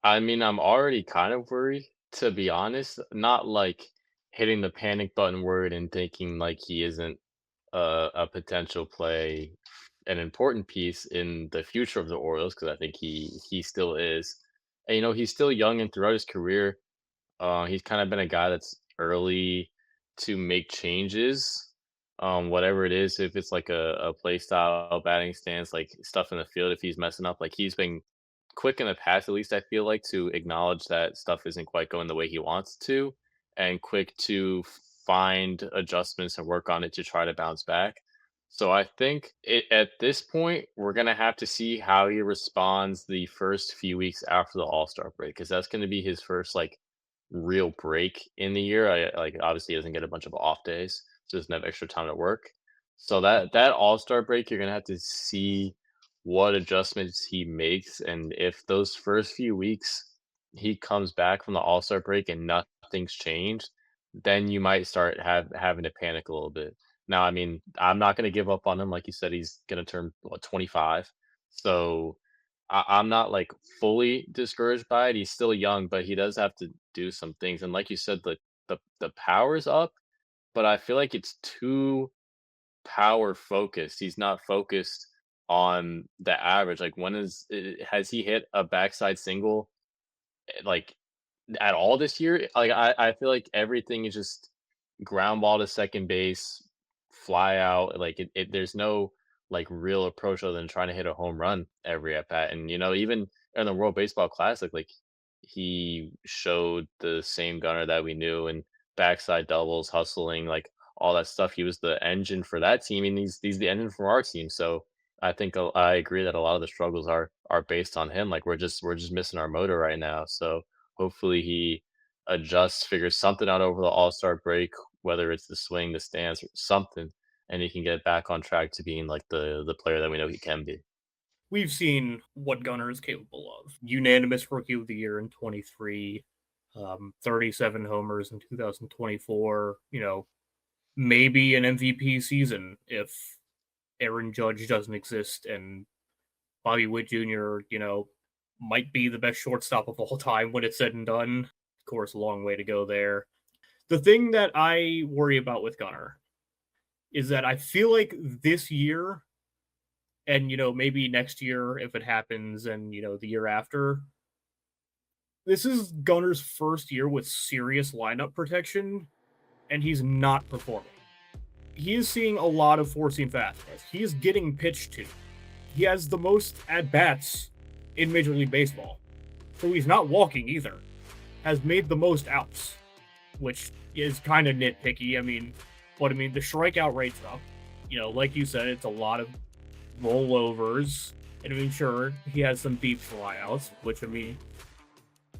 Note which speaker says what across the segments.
Speaker 1: I mean, I'm already kind of worried, to be honest. Not like hitting the panic button word and thinking like he isn't a potential play, an important piece in the future of the Orioles, because I think he still is. And he's still young, and throughout his career, he's kind of been a guy that's early to make changes, whatever it is, if it's like a play style, batting stance, like stuff in the field, if he's messing up, like he's been quick in the past, at least I feel like, to acknowledge that stuff isn't quite going the way he wants to, and quick to find adjustments and work on it to try to bounce back. So I think at this point, we're gonna have to see how he responds the first few weeks after the All Star break, because that's gonna be his first like real break in the year. Like, obviously, he doesn't get a bunch of off days, so doesn't have extra time to work. So that All-Star break, you're gonna have to see what adjustments he makes, and if those first few weeks he comes back from the All-Star break and nothing's changed, then you might start having to panic a little bit. Now, I mean, I'm not gonna give up on him. Like you said, he's gonna turn, what, 25? So I'm not, like, fully discouraged by it. He's still young, but he does have to do some things, and like you said, the power's up, but I feel like it's too power focused. He's not focused on the average. Like, when is has he hit a backside single, like, at all this year? Like, I feel like everything is just ground ball to second base, fly out, like, there's no, like, real approach other than trying to hit a home run every at bat, and, even in the World Baseball Classic, like, he showed the same Gunner that we knew, and backside doubles, hustling, like, all that stuff. He was the engine for that team, and he's the engine for our team, so I agree that a lot of the struggles are based on him. Like, we're just missing our motor right now, so hopefully he adjusts, figures something out over the All-Star break, whether it's the swing, the stance, or something, and he can get back on track to being like the player that we know he can be.
Speaker 2: We've seen what Gunnar is capable of. Unanimous Rookie of the Year in 23, 37 homers in 2024. Maybe an MVP season if Aaron Judge doesn't exist and Bobby Witt Jr., might be the best shortstop of all time when it's said and done. Of course, a long way to go there. The thing that I worry about with Gunnar is that I feel like this year and maybe next year if it happens and the year after, this is Gunnar's first year with serious lineup protection and he's not performing. He is seeing a lot of four seam fastballs. He is getting pitched to. He has the most at bats in Major League Baseball. So he's not walking either. Has made the most outs, which is kind of nitpicky. The strikeout rate's up. Like you said, it's a lot of rollovers. And sure, he has some deep flyouts, which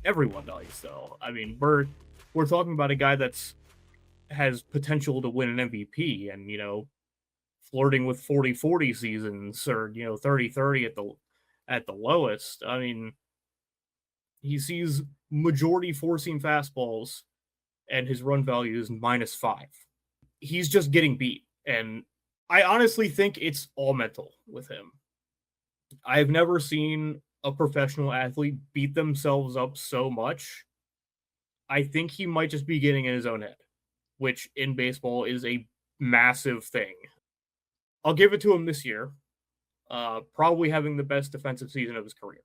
Speaker 2: everyone does. Though. We're talking about a guy that's has potential to win an MVP, and flirting with 40-40 seasons or 30-30 at the lowest. He sees majority four seam fastballs, and his run value is -5. He's just getting beat, and I honestly think it's all mental with him. I've never seen a professional athlete beat themselves up so much. I think he might just be getting in his own head, which in baseball is a massive thing. I'll give it to him this year. Probably having the best defensive season of his career.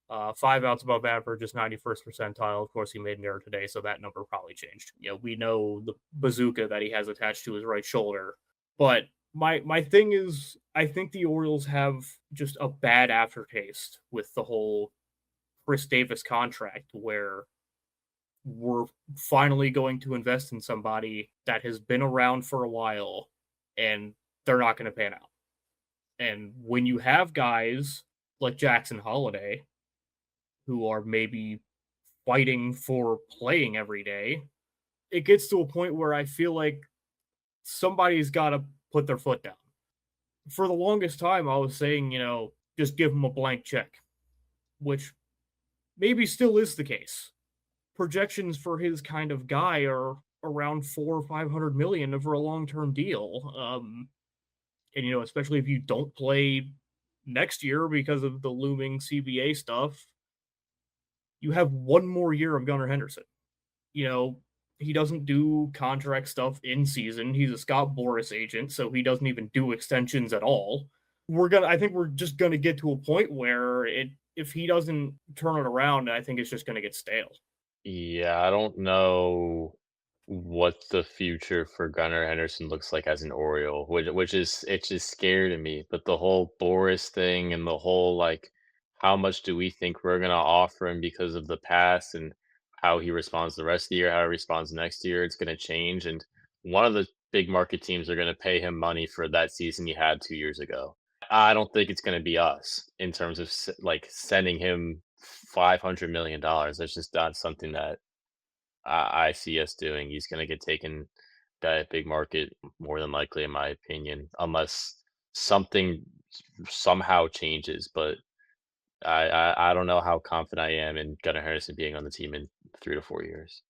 Speaker 2: 5 outs above average is 91st percentile. Of course, he made an error today, so that number probably changed. We know the bazooka that he has attached to his right shoulder. But my thing is, I think the Orioles have just a bad aftertaste with the whole Chris Davis contract, where we're finally going to invest in somebody that has been around for a while, and they're not going to pan out. And when you have guys like Jackson Holiday, who are maybe fighting for playing every day, it gets to a point where I feel like somebody's got to put their foot down. For the longest time, I was saying, just give him a blank check, which maybe still is the case. Projections for his kind of guy are around 400 or 500 million for a long-term deal. And especially if you don't play next year because of the looming CBA stuff, you have 1 more year of Gunnar Henderson. You know, he doesn't do contract stuff in season. He's a Scott Boras agent, so he doesn't even do extensions at all. I think we're just gonna get to a point where if he doesn't turn it around, I think it's just gonna get stale.
Speaker 1: Yeah, I don't know what the future for Gunnar Henderson looks like as an Oriole, which is it's just scary to me. But the whole Boris thing and the whole like, how much do we think we're gonna offer him because of the past and how he responds the rest of the year, how he responds next year, it's gonna change. And one of the big market teams are gonna pay him money for that season he had 2 years ago. I don't think it's gonna be us in terms of like sending him $500 million. That's just not something that I see us doing. He's gonna get taken that big market more than likely, in my opinion, unless something somehow changes. But I don't know how confident I am in Gunnar Henderson being on the team in 3 to 4 years.